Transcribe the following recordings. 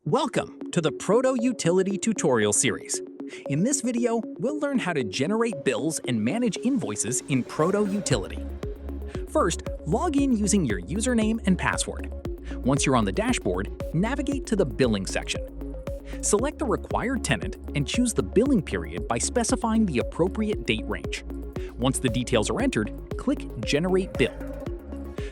Welcome to the ProtoUtility tutorial series. In this video, we'll learn how to generate bills and manage invoices in ProtoUtility. First, log in using your username and password. Once you're on the dashboard, navigate to the Billing section. Select the required tenant and choose the billing period by specifying the appropriate date range. Once the details are entered, click Generate Bill.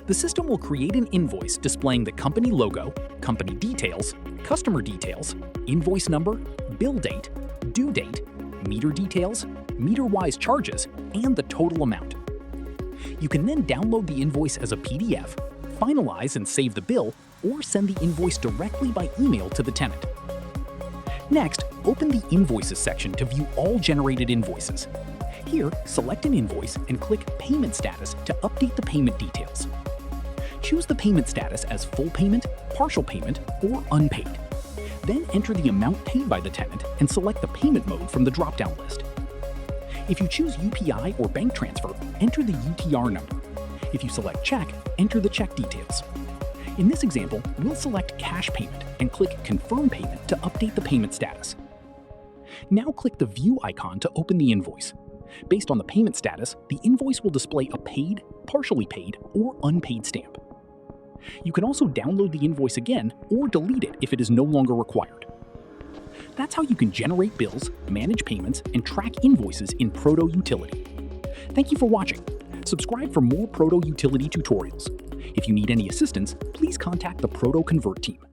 The system will create an invoice displaying the company logo, company details, customer details, invoice number, bill date, due date, meter details, meter-wise charges, and the total amount. You can then download the invoice as a PDF, finalize and save the bill, or send the invoice directly by email to the tenant. Next, open the Invoices section to view all generated invoices. Here, select an invoice and click Payment Status to update the payment details. Choose the payment status as full payment, partial payment, or unpaid. Then enter the amount paid by the tenant and select the payment mode from the drop-down list. If you choose UPI or bank transfer, enter the UTR number. If you select check, enter the check details. In this example, we'll select cash payment and click Confirm Payment to update the payment status. Now click the View icon to open the invoice. Based on the payment status, the invoice will display a paid, partially paid, or unpaid stamp. You can also download the invoice again or delete it if it is no longer required. That's how you can generate bills, manage payments, and track invoices in ProtoUtility. Thank you for watching. Subscribe for more ProtoUtility tutorials. If you need any assistance, please contact the ProtoConvert team.